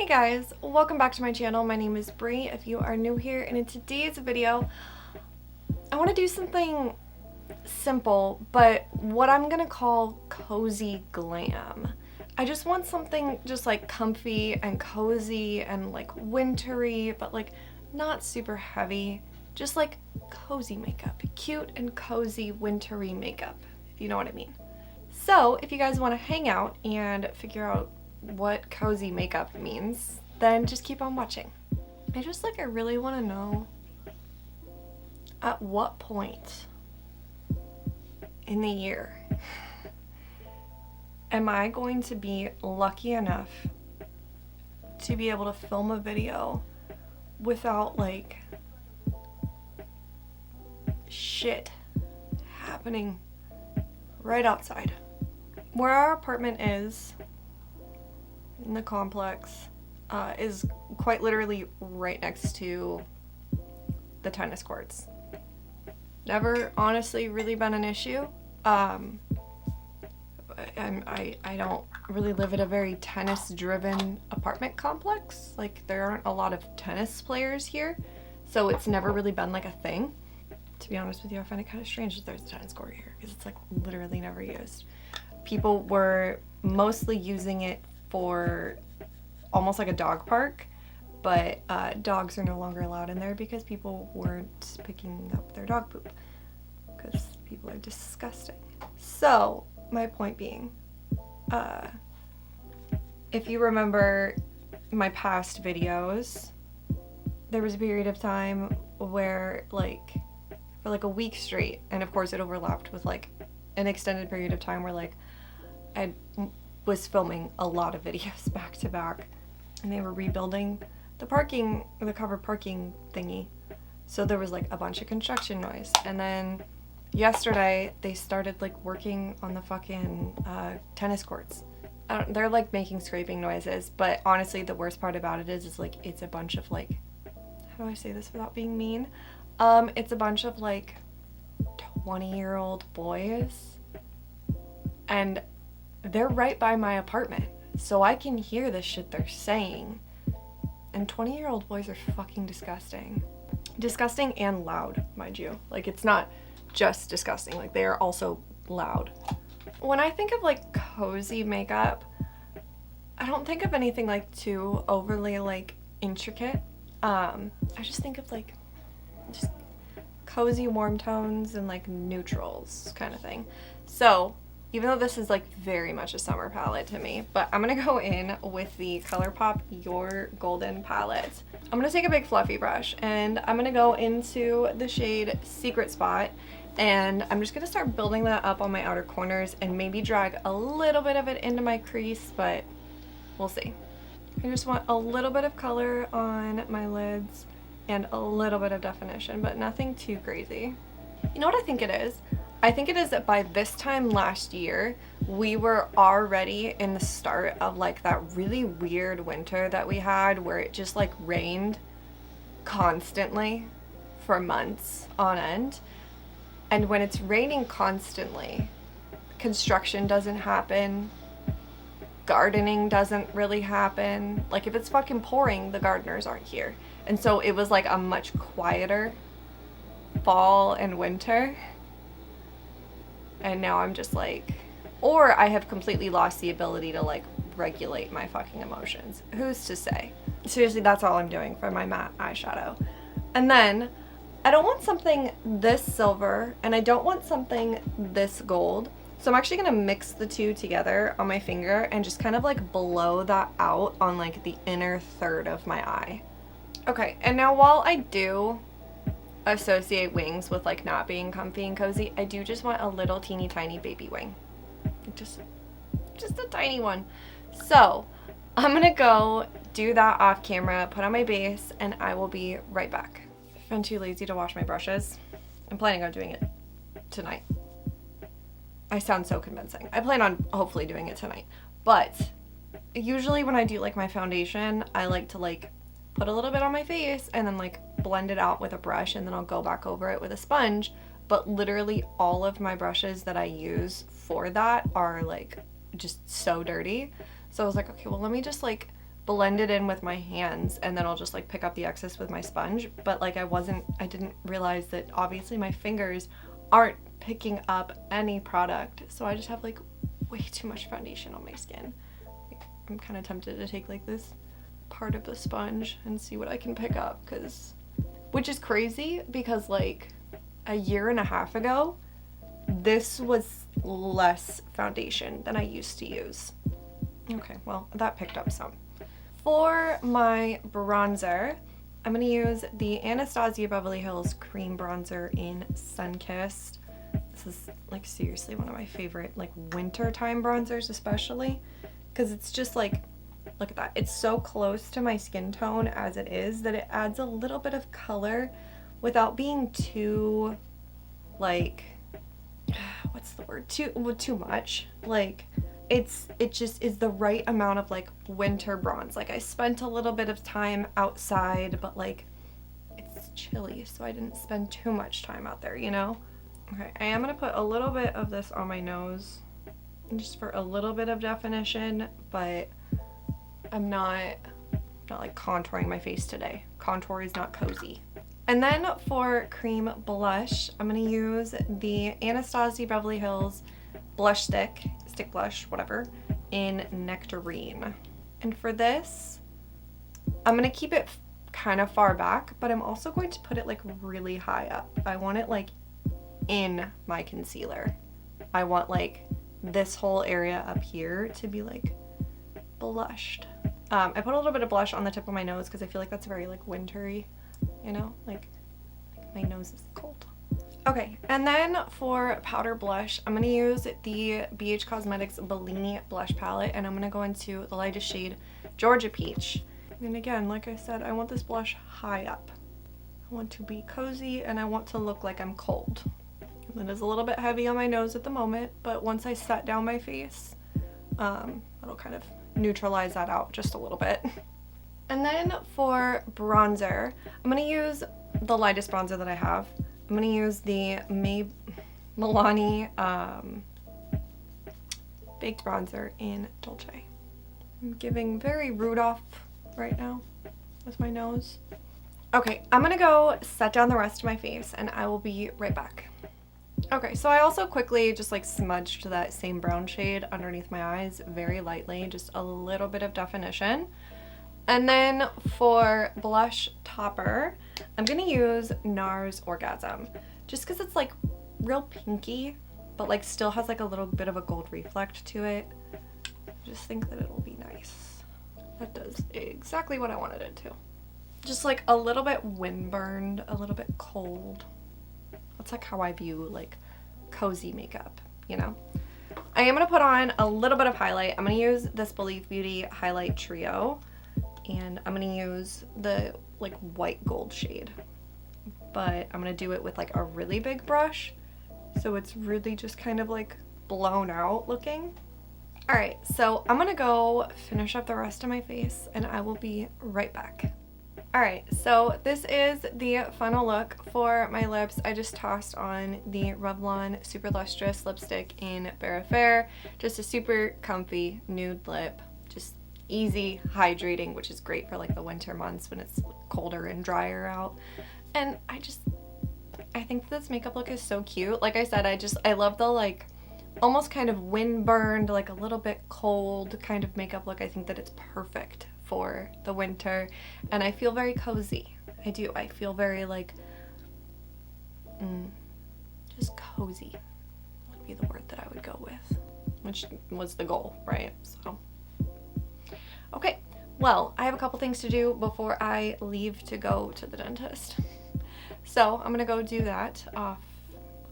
Hey guys, welcome back to my channel. My name is Bree if you are new here, and in today's video I want to do something simple but what I'm gonna call cozy glam. I just want something just like comfy and cozy and like wintry, but like not super heavy, just like cozy makeup, cute and cozy wintry makeup, if you know what I mean. So if you guys want to hang out and figure out what cozy makeup means, then just keep on watching. I really want to know, at what point in the year am I going to be lucky enough to be able to film a video without like shit happening right outside. Where our apartment is in the complex is quite literally right next to the tennis courts. Never honestly really been an issue. I don't really live at a very tennis driven apartment complex. Like there aren't a lot of tennis players here, so it's never really been like a thing. To be honest with you, I find it kind of strange that there's a tennis court here because it's like literally never used. People were mostly using it for almost like a dog park, but dogs are no longer allowed in there because people weren't picking up their dog poop because people are disgusting. So my point being, if you remember my past videos, there was a period of time where like for like a week straight, and of course it overlapped with like an extended period of time where like I was filming a lot of videos back to back, and they were rebuilding the covered parking thingy, so there was like a bunch of construction noise. And then yesterday they started like working on the fucking tennis courts. They're like making scraping noises, but honestly the worst part about it is like it's a bunch of like, how do I say this without being mean, it's a bunch of like 20-year-old boys, and they're right by my apartment, so I can hear the shit they're saying. And 20-year-old boys are fucking disgusting. Disgusting and loud, mind you. Like it's not just disgusting, like they are also loud. When I think of like cozy makeup, I don't think of anything like too overly like intricate. I just think of like just cozy warm tones and like neutrals kind of thing. So even though this is like very much a summer palette to me, but I'm gonna go in with the ColourPop Your Golden palette. I'm gonna take a big fluffy brush and I'm gonna go into the shade Secret Spot, and I'm just gonna start building that up on my outer corners and maybe drag a little bit of it into my crease, but we'll see. I just want a little bit of color on my lids and a little bit of definition, but nothing too crazy. You know what I think it is? I think it is that by this time last year, we were already in the start of like that really weird winter that we had where it just like rained constantly for months on end. And when it's raining constantly, construction doesn't happen, gardening doesn't really happen. Like if it's fucking pouring, the gardeners aren't here. And so it was like a much quieter fall and winter. And now I'm just like, or I have completely lost the ability to like regulate my fucking emotions. Who's to say? Seriously, that's all I'm doing for my matte eyeshadow. And then I don't want something this silver and I don't want something this gold. So I'm actually gonna mix the two together on my finger and just kind of like blow that out on like the inner third of my eye. Okay, and now while I do associate wings with like not being comfy and cozy, I do just want a little teeny tiny baby wing, just a tiny one. So I'm gonna go do that off camera, put on my base, and I will be right back. I've been too lazy to wash my brushes. I'm planning on doing it tonight. I sound so convincing. I plan on hopefully doing it tonight, but usually when I do like my foundation, I like to like put a little bit on my face and then like blend it out with a brush, and then I'll go back over it with a sponge. But literally all of my brushes that I use for that are like just so dirty. So I was like, okay, well let me just like blend it in with my hands, and then I'll just like pick up the excess with my sponge. But like I didn't realize that obviously my fingers aren't picking up any product, so I just have like way too much foundation on my skin. Like, I'm kind of tempted to take like this part of the sponge and see what I can pick up, which is crazy because like a year and a half ago this was less foundation than I used to use. Okay, well, that picked up some. For my bronzer, I'm going to use the Anastasia Beverly Hills Cream Bronzer in Sunkissed. This is like seriously one of my favorite like wintertime bronzers, especially because it's just like, look at that. It's so close to my skin tone as it is that it adds a little bit of color without being too like, what's the word? Too much. Like it just is the right amount of like winter bronze. Like I spent a little bit of time outside, but like it's chilly, so I didn't spend too much time out there, you know? Okay, I am gonna put a little bit of this on my nose just for a little bit of definition, but I'm not like contouring my face today. Contour is not cozy. And then for cream blush, I'm gonna use the Anastasia Beverly Hills blush stick blush, whatever, in Nectarine. And for this, I'm gonna keep it kind of far back, but I'm also going to put it like really high up. I want it like in my concealer. I want like this whole area up here to be like blushed. I put a little bit of blush on the tip of my nose because I feel like that's very like wintry, you know, like my nose is cold. Okay, and then for powder blush, I'm going to use the BH Cosmetics Bellini blush palette, and I'm going to go into the lightest shade, Georgia Peach. And again, like I said, I want this blush high up. I want to be cozy, and I want to look like I'm cold. It is a little bit heavy on my nose at the moment, but once I set down my face, it'll kind of neutralize that out just a little bit. And then for bronzer, I'm going to use the lightest bronzer that I have. I'm going to use the Milani Baked Bronzer in Dolce. I'm giving very Rudolph right now with my nose. Okay, I'm going to go set down the rest of my face and I will be right back. Okay, so I also quickly just like smudged that same brown shade underneath my eyes very lightly, just a little bit of definition. And then for blush topper, I'm going to use NARS Orgasm, just because it's like real pinky, but like still has like a little bit of a gold reflect to it. I just think that it'll be nice. That does exactly what I wanted it to. Just like a little bit windburned, a little bit cold. That's like how I view like cozy makeup, you know? I am going to put on a little bit of highlight. I'm going to use this Believe Beauty Highlight Trio. And I'm going to use the like white gold shade, but I'm going to do it with like a really big brush, so it's really just kind of like blown out looking. All right, so I'm going to go finish up the rest of my face and I will be right back. All right, so this is the final look for my lips. I just tossed on the Revlon Super Lustrous lipstick in Bare Affair, just a super comfy nude lip, just easy, hydrating, which is great for like the winter months when it's colder and drier out. And I think this makeup look is so cute. Like I said, I love the like almost kind of windburned, like a little bit cold kind of makeup look. I think that it's perfect for the winter and I feel very cozy. I do. I feel very like just cozy would be the word that I would go with, which was the goal, right? So okay, well, I have a couple things to do before I leave to go to the dentist. So I'm gonna go do that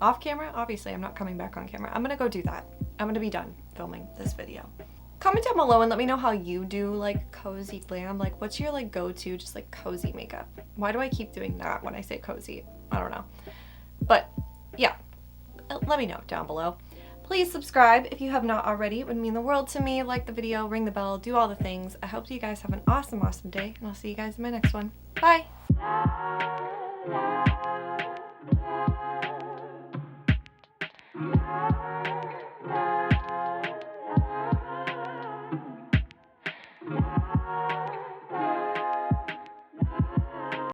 off camera. Obviously, I'm not coming back on camera. I'm gonna go do that. I'm gonna be done filming this video. Comment down below and let me know how you do like cozy glam. Like what's your like go-to just like cozy makeup? Why do I keep doing that when I say cozy? I don't know. But yeah, let me know down below. Please subscribe if you have not already. It would mean the world to me. Like the video, ring the bell, do all the things. I hope you guys have an awesome, awesome day, and I'll see you guys in my next one. Bye!